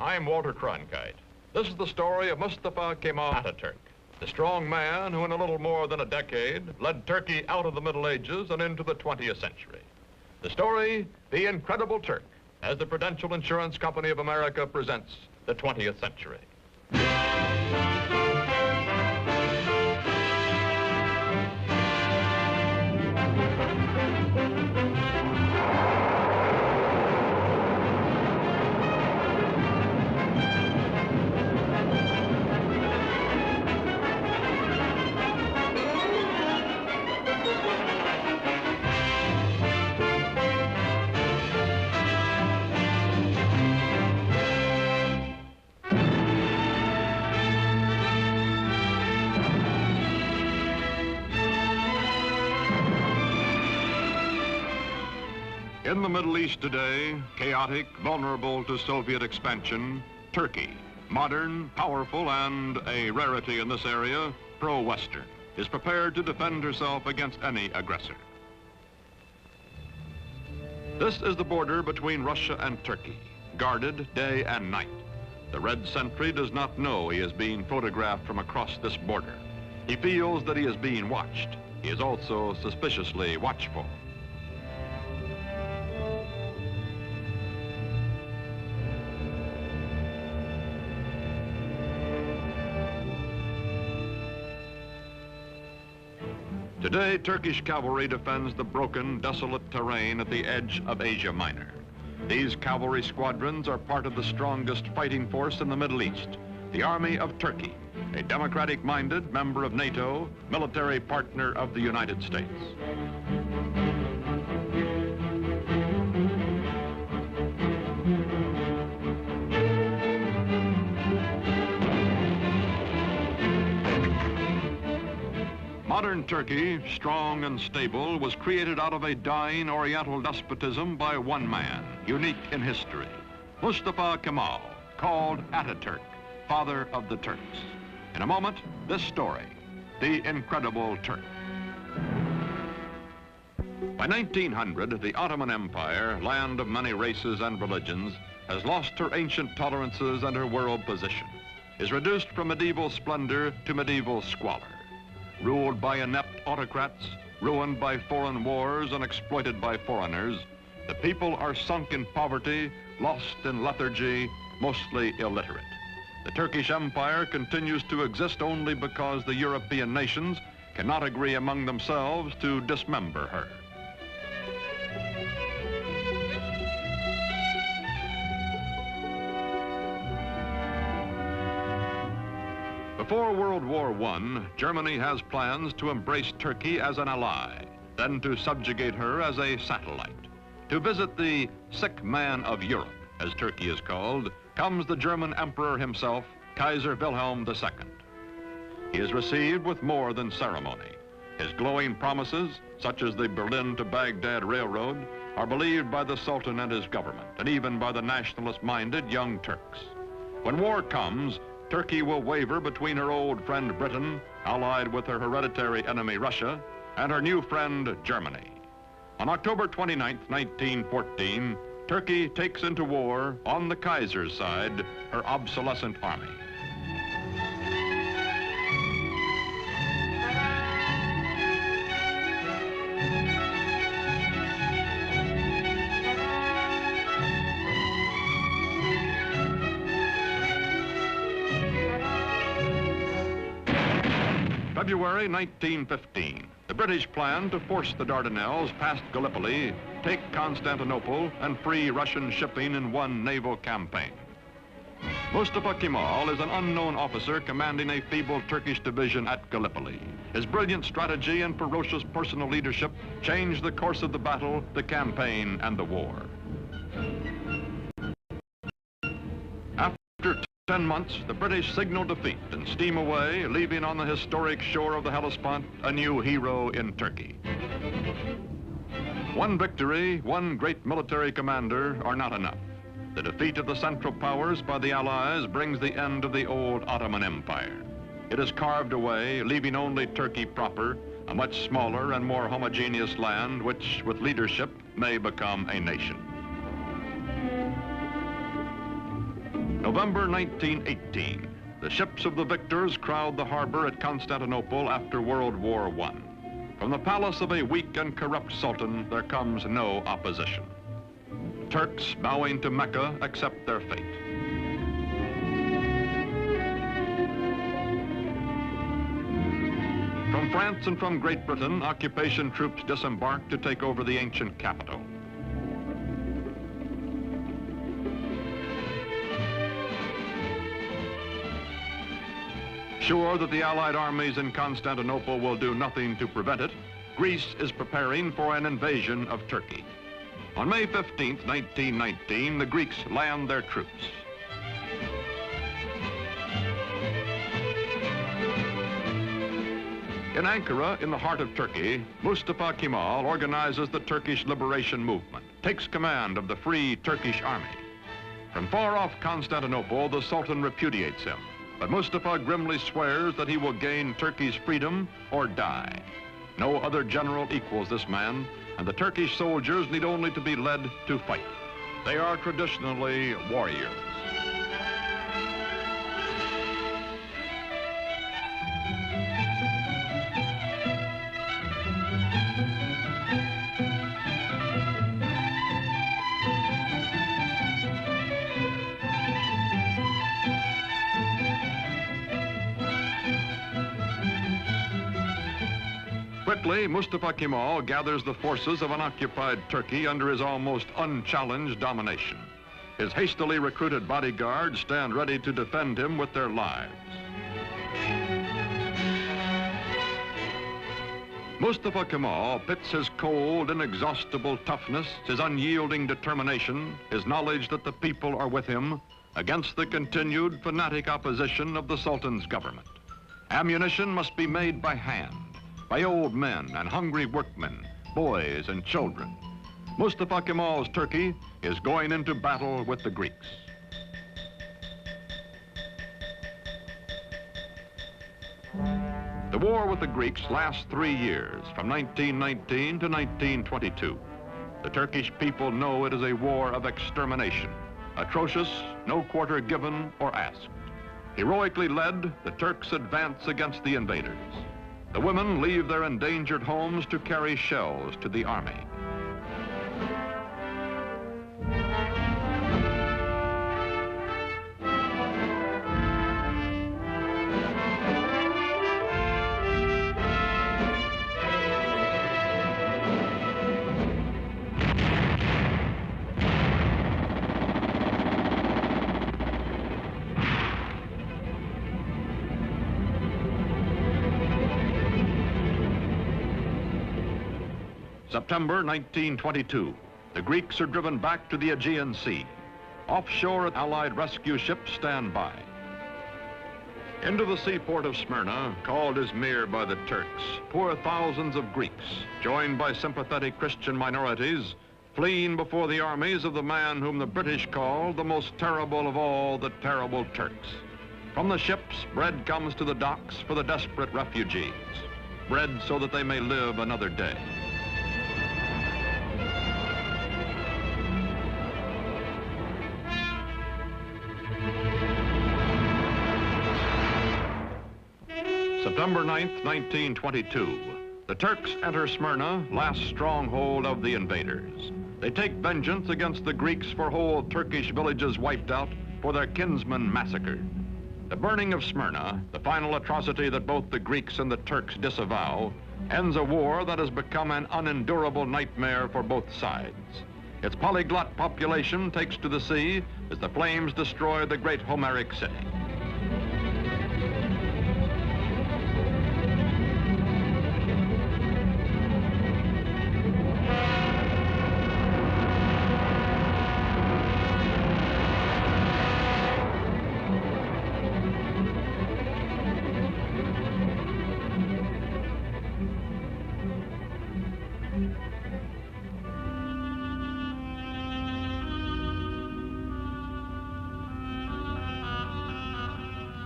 I'm Walter Cronkite. This is the story of Mustafa Kemal Atatürk, the strong man who in a little more than a decade led Turkey out of the Middle Ages and into the 20th century. The story, The Incredible Turk, as the Prudential Insurance Company of America presents the 20th century. In the Middle East today, chaotic, vulnerable to Soviet expansion, Turkey, modern, powerful, and a rarity in this area, pro-Western, is prepared to defend herself against any aggressor. This is the border between Russia and Turkey, guarded day and night. The red sentry does not know he is being photographed from across this border. He feels that he is being watched. He is also suspiciously watchful. Today, Turkish cavalry defends the broken, desolate terrain at the edge of Asia Minor. These cavalry squadrons are part of the strongest fighting force in the Middle East, the Army of Turkey, a democratic-minded member of NATO, military partner of the United States. Modern Turkey, strong and stable, was created out of a dying Oriental despotism by one man, unique in history, Mustafa Kemal, called Atatürk, father of the Turks. In a moment, this story, The Incredible Turk. By 1900, the Ottoman Empire, land of many races and religions, has lost her ancient tolerances and her world position, is reduced from medieval splendor to medieval squalor. Ruled by inept autocrats, ruined by foreign wars and exploited by foreigners, the people are sunk in poverty, lost in lethargy, mostly illiterate. The Turkish Empire continues to exist only because the European nations cannot agree among themselves to dismember her. Before World War I, Germany has plans to embrace Turkey as an ally, then to subjugate her as a satellite. To visit the sick man of Europe, as Turkey is called, comes the German emperor himself, Kaiser Wilhelm II. He is received with more than ceremony. His glowing promises, such as the Berlin to Baghdad Railroad, are believed by the Sultan and his government, and even by the nationalist-minded Young Turks. When war comes, Turkey will waver between her old friend Britain, allied with her hereditary enemy Russia, and her new friend Germany. On October 29, 1914, Turkey takes into war, on the Kaiser's side, her obsolescent army. February 1915, the British plan to force the Dardanelles past Gallipoli, take Constantinople, and free Russian shipping in one naval campaign. Mustafa Kemal is an unknown officer commanding a feeble Turkish division at Gallipoli. His brilliant strategy and ferocious personal leadership changed the course of the battle, the campaign, and the war. After 10 months, the British signal defeat and steam away, leaving on the historic shore of the Hellespont a new hero in Turkey. One victory, one great military commander are not enough. The defeat of the Central Powers by the Allies brings the end of the old Ottoman Empire. It is carved away, leaving only Turkey proper, a much smaller and more homogeneous land which, with leadership, may become a nation. November 1918. The ships of the victors crowd the harbor at Constantinople after World War I. From the palace of a weak and corrupt sultan, there comes no opposition. Turks bowing to Mecca accept their fate. From France and from Great Britain, occupation troops disembark to take over the ancient capital. Sure that the Allied armies in Constantinople will do nothing to prevent it, Greece is preparing for an invasion of Turkey. On May 15, 1919, the Greeks land their troops. In Ankara, in the heart of Turkey, Mustafa Kemal organizes the Turkish liberation movement, takes command of the Free Turkish Army. From far off Constantinople, the Sultan repudiates him. But Mustafa grimly swears that he will gain Turkey's freedom or die. No other general equals this man, and the Turkish soldiers need only to be led to fight. They are traditionally warriors. Quickly, Mustafa Kemal gathers the forces of an occupied Turkey under his almost unchallenged domination. His hastily recruited bodyguards stand ready to defend him with their lives. Mustafa Kemal pits his cold, inexhaustible toughness, his unyielding determination, his knowledge that the people are with him, against the continued fanatic opposition of the Sultan's government. Ammunition must be made by hand, by old men and hungry workmen, boys and children. Mustafa Kemal's Turkey is going into battle with the Greeks. The war with the Greeks lasts 3 years, from 1919 to 1922. The Turkish people know it is a war of extermination, atrocious, no quarter given or asked. Heroically led, the Turks advance against the invaders. The women leave their endangered homes to carry shells to the army. September 1922, the Greeks are driven back to the Aegean Sea. Offshore, Allied rescue ships stand by. Into the seaport of Smyrna, called Izmir by the Turks, pour thousands of Greeks, joined by sympathetic Christian minorities, fleeing before the armies of the man whom the British called the most terrible of all the terrible Turks. From the ships, bread comes to the docks for the desperate refugees. Bread so that they may live another day. September 9th, 1922. The Turks enter Smyrna, last stronghold of the invaders. They take vengeance against the Greeks for whole Turkish villages wiped out, for their kinsmen massacred. The burning of Smyrna, the final atrocity that both the Greeks and the Turks disavow, ends a war that has become an unendurable nightmare for both sides. Its polyglot population takes to the sea as the flames destroy the great Homeric city.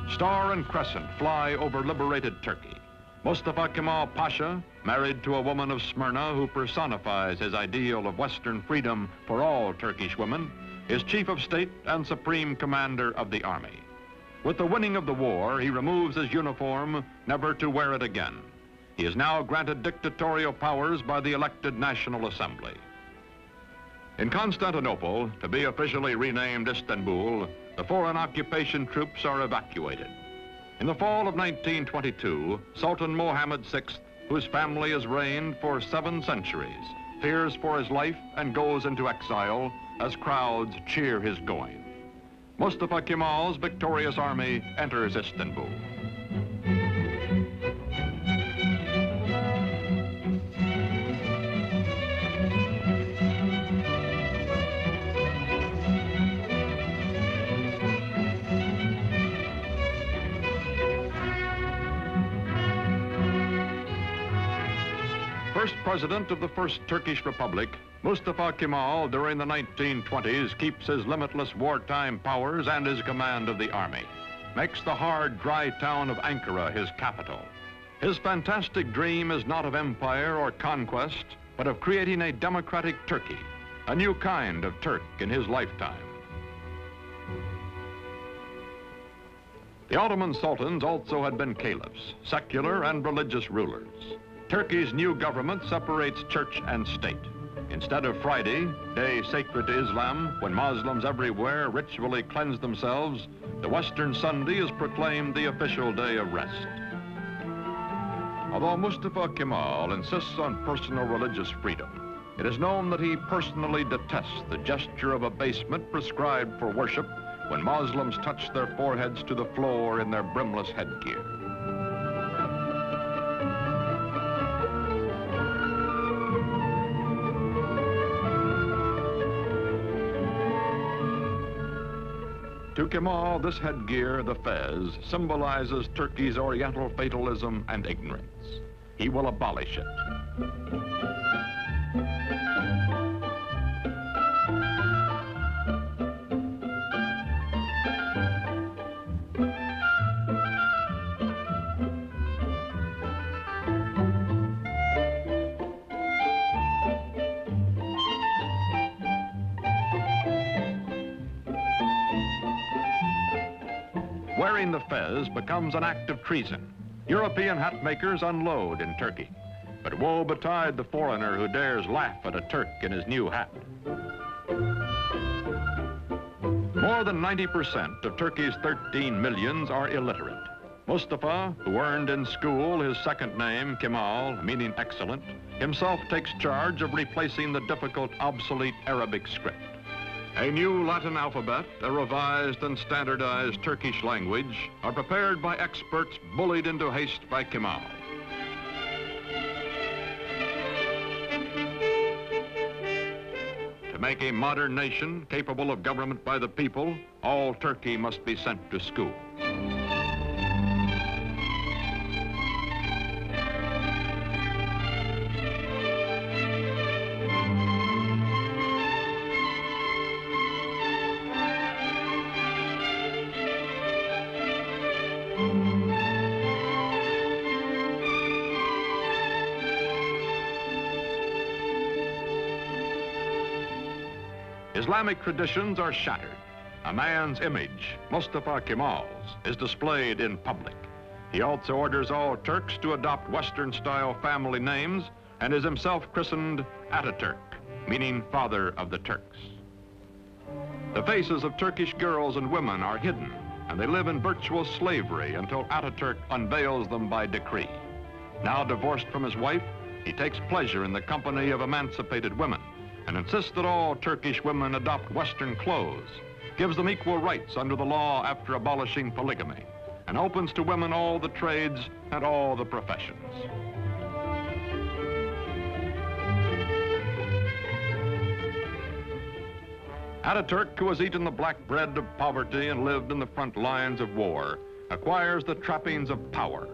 Star and crescent fly over liberated Turkey. Mustafa Kemal Pasha, married to a woman of Smyrna who personifies his ideal of Western freedom for all Turkish women, is chief of state and supreme commander of the army. With the winning of the war, he removes his uniform, never to wear it again. He is now granted dictatorial powers by the elected National Assembly. In Constantinople, to be officially renamed Istanbul, the foreign occupation troops are evacuated. In the fall of 1922, Sultan Mohammed VI, whose family has reigned for 7 centuries, fears for his life and goes into exile as crowds cheer his going. Mustafa Kemal's victorious army enters Istanbul. First president of the First Turkish Republic, Mustafa Kemal, during the 1920s, keeps his limitless wartime powers and his command of the army, makes the hard, dry town of Ankara his capital. His fantastic dream is not of empire or conquest, but of creating a democratic Turkey, a new kind of Turk in his lifetime. The Ottoman sultans also had been caliphs, secular and religious rulers. Turkey's new government separates church and state. Instead of Friday, day sacred to Islam, when Muslims everywhere ritually cleanse themselves, the Western Sunday is proclaimed the official day of rest. Although Mustafa Kemal insists on personal religious freedom, it is known that he personally detests the gesture of abasement prescribed for worship when Muslims touch their foreheads to the floor in their brimless headgear. To Kemal, this headgear, the fez, symbolizes Turkey's Oriental fatalism and ignorance. He will abolish it. Wearing the fez becomes an act of treason. European hat makers unload in Turkey. But woe betide the foreigner who dares laugh at a Turk in his new hat. More than 90% of Turkey's 13 millions are illiterate. Mustafa, who earned in school his second name, Kemal, meaning excellent, himself takes charge of replacing the difficult, obsolete Arabic script. A new Latin alphabet, a revised and standardized Turkish language are prepared by experts bullied into haste by Kemal. To make a modern nation capable of government by the people, all Turkey must be sent to school. Islamic traditions are shattered. A man's image, Mustafa Kemal's, is displayed in public. He also orders all Turks to adopt Western-style family names and is himself christened Atatürk, meaning father of the Turks. The faces of Turkish girls and women are hidden, and they live in virtual slavery until Atatürk unveils them by decree. Now divorced from his wife, he takes pleasure in the company of emancipated women and insists that all Turkish women adopt Western clothes, gives them equal rights under the law after abolishing polygamy, and opens to women all the trades and all the professions. Atatürk, who has eaten the black bread of poverty and lived in the front lines of war, acquires the trappings of power.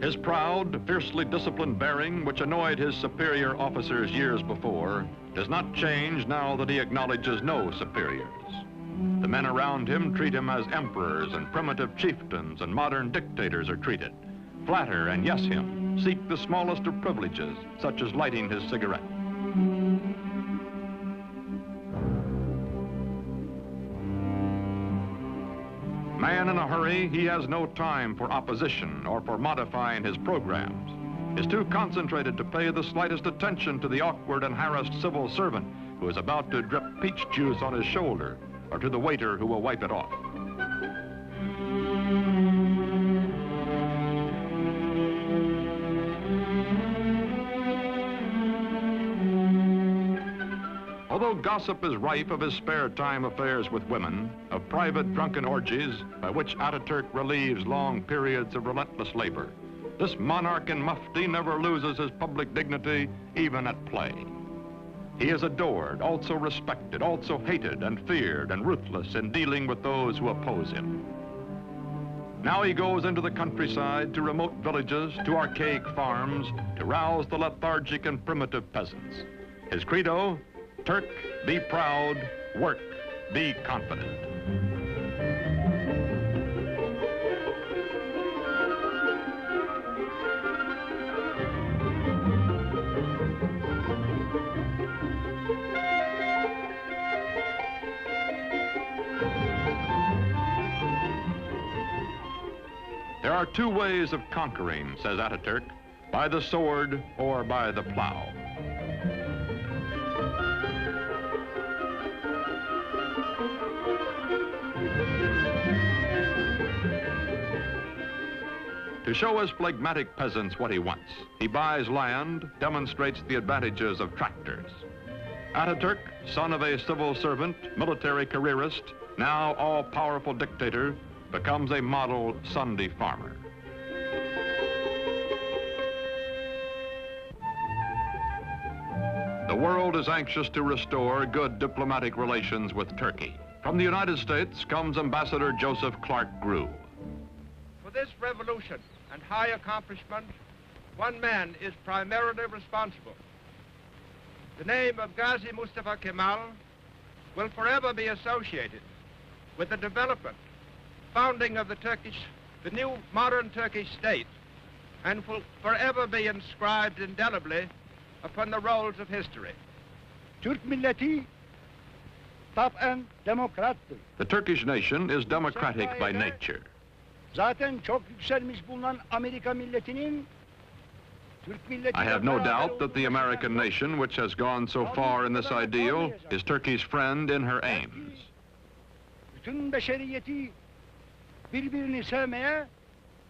His proud, fiercely disciplined bearing, which annoyed his superior officers years before, does not change now that he acknowledges no superiors. The men around him treat him as emperors and primitive chieftains and modern dictators are treated. Flatter and yes him, seek the smallest of privileges, such as lighting his cigarette. Man in a hurry, he has no time for opposition or for modifying his programs. Is too concentrated to pay the slightest attention to the awkward and harassed civil servant who is about to drip peach juice on his shoulder, or to the waiter who will wipe it off. Although gossip is rife of his spare time affairs with women, of private drunken orgies by which Atatürk relieves long periods of relentless labor, this monarch in mufti never loses his public dignity, even at play. He is adored, also respected, also hated and feared and ruthless in dealing with those who oppose him. Now he goes into the countryside, to remote villages, to archaic farms, to rouse the lethargic and primitive peasants. His credo, Turk, be proud, work, be confident. There are two ways of conquering, says Atatürk, by the sword or by the plow. To show his phlegmatic peasants what he wants, he buys land, demonstrates the advantages of tractors. Atatürk, son of a civil servant, military careerist, now all-powerful dictator, becomes a model Sunday farmer. The world is anxious to restore good diplomatic relations with Turkey. From the United States comes Ambassador Joseph Clark Grew. For this revolution and high accomplishment, one man is primarily responsible. The name of Gazi Mustafa Kemal will forever be associated with the development, founding of the new modern Turkish state, and will forever be inscribed indelibly upon the rolls of history. Türk milleti taben demokrattır. The Turkish nation is democratic by nature. Zaten çok yükselmiş bulunan Amerika milletinin Türk milleti. I have no doubt that the American nation, which has gone so far in this ideal, is Turkey's friend in her aims. Bütün beşeriyeti birbirini sevmeye.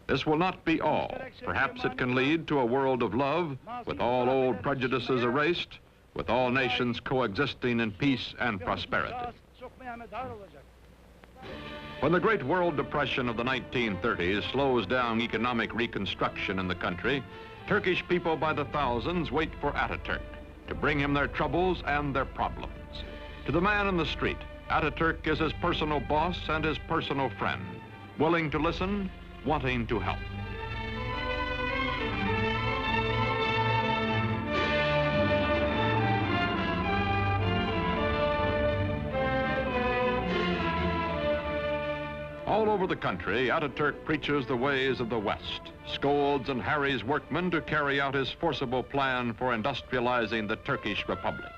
This will not be all. Perhaps it can lead to a world of love, with all old prejudices erased, with all nations coexisting in peace and prosperity. When the Great World Depression of the 1930s slows down economic reconstruction in the country, Turkish people by the thousands wait for Atatürk to bring him their troubles and their problems. To the man in the street, Atatürk is his personal boss and his personal friend, willing to listen, wanting to help. All over the country, Atatürk preaches the ways of the West, scolds and harries workmen to carry out his forcible plan for industrializing the Turkish Republic.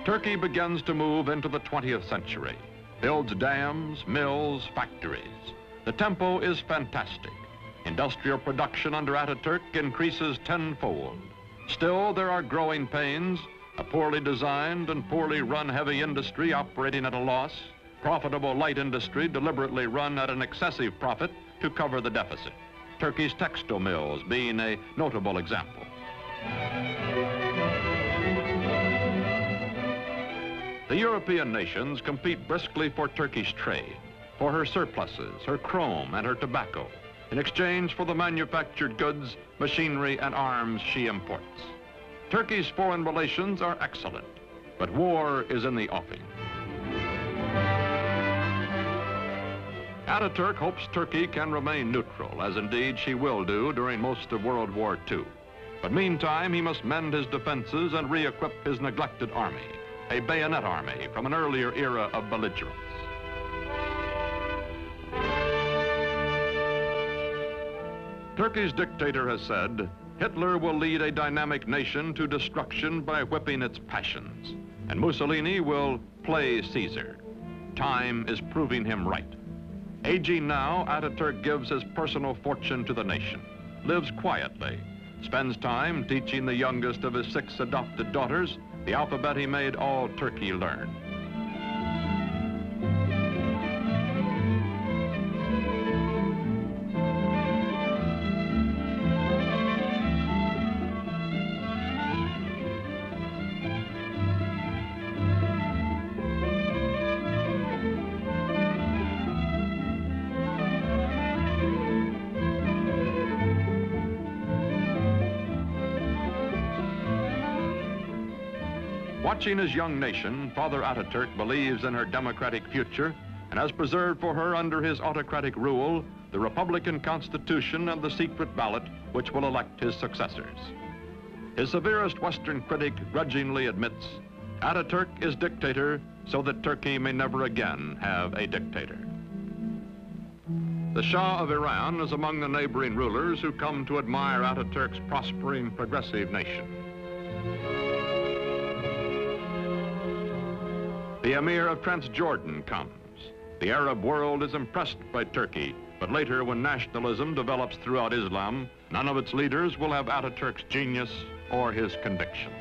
Turkey begins to move into the 20th century, builds dams, mills, factories. The tempo is fantastic. Industrial production under Atatürk increases tenfold. Still, there are growing pains, a poorly designed and poorly run heavy industry operating at a loss, profitable light industry deliberately run at an excessive profit to cover the deficit. Turkey's textile mills being a notable example. The European nations compete briskly for Turkish trade, for her surpluses, her chrome, and her tobacco, in exchange for the manufactured goods, machinery, and arms she imports. Turkey's foreign relations are excellent, but war is in the offing. Atatürk hopes Turkey can remain neutral, as indeed she will do during most of World War II. But meantime, he must mend his defenses and re-equip his neglected army, a bayonet army from an earlier era of belligerence. Turkey's dictator has said, Hitler will lead a dynamic nation to destruction by whipping its passions, and Mussolini will play Caesar. Time is proving him right. Aging now, Atatürk gives his personal fortune to the nation, lives quietly, spends time teaching the youngest of his 6 adopted daughters the alphabet he made all Turkey learn. Watching his young nation, Father Atatürk believes in her democratic future and has preserved for her under his autocratic rule the Republican Constitution and the secret ballot which will elect his successors. His severest Western critic grudgingly admits, Atatürk is dictator so that Turkey may never again have a dictator. The Shah of Iran is among the neighboring rulers who come to admire Atatürk's prospering, progressive nation. The Emir of Transjordan comes. The Arab world is impressed by Turkey, but later when nationalism develops throughout Islam, none of its leaders will have Atatürk's genius or his convictions.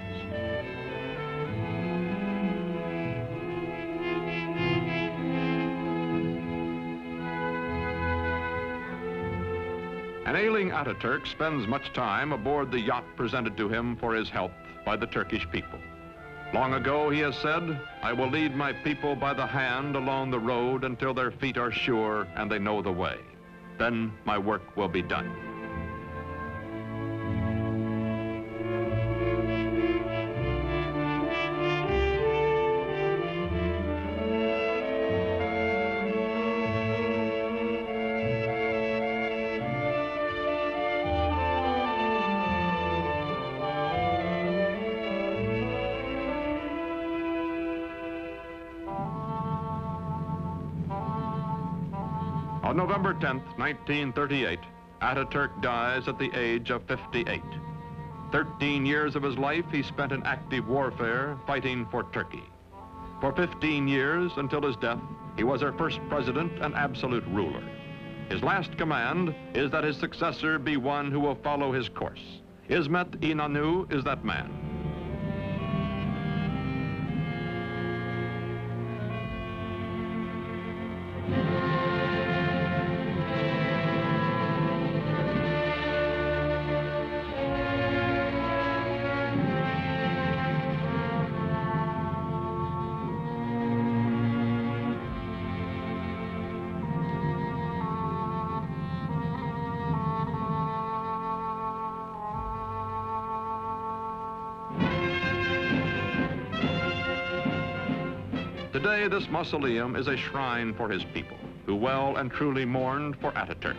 An ailing Atatürk spends much time aboard the yacht presented to him for his health by the Turkish people. Long ago, he has said, I will lead my people by the hand along the road until their feet are sure and they know the way. Then my work will be done. On November 10th, 1938, Atatürk dies at the age of 58. 13 years of his life he spent in active warfare fighting for Turkey. For 15 years, until his death, he was our first president and absolute ruler. His last command is that his successor be one who will follow his course. Ismet İnönü is that man. Today, this mausoleum is a shrine for his people, who well and truly mourned for Atatürk.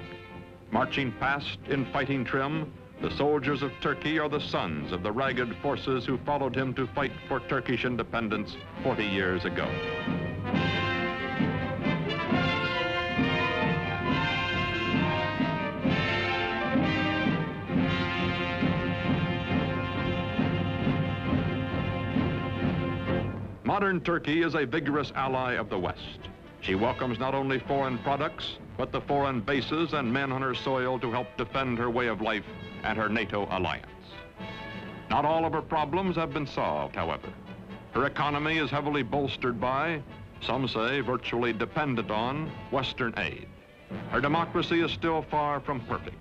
Marching past in fighting trim, the soldiers of Turkey are the sons of the ragged forces who followed him to fight for Turkish independence 40 years ago. Modern Turkey is a vigorous ally of the West. She welcomes not only foreign products, but the foreign bases and men on her soil to help defend her way of life and her NATO alliance. Not all of her problems have been solved, however. Her economy is heavily bolstered by, some say virtually dependent on, Western aid. Her democracy is still far from perfect,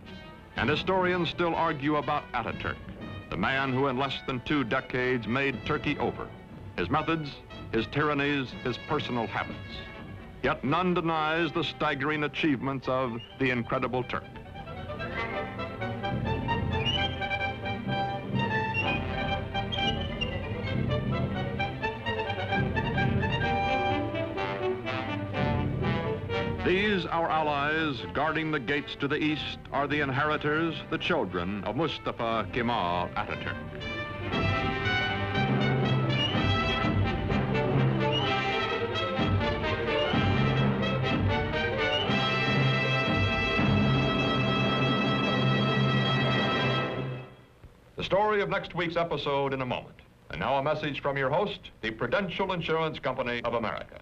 and historians still argue about Atatürk, the man who in less than 2 decades made Turkey over. His methods, his tyrannies, his personal habits. Yet none denies the staggering achievements of the Incredible Turk. These, our allies, guarding the gates to the east, are the inheritors, the children of Mustafa Kemal Atatürk. story of next week's episode in a moment. And now a message from your host, the Prudential Insurance Company of America.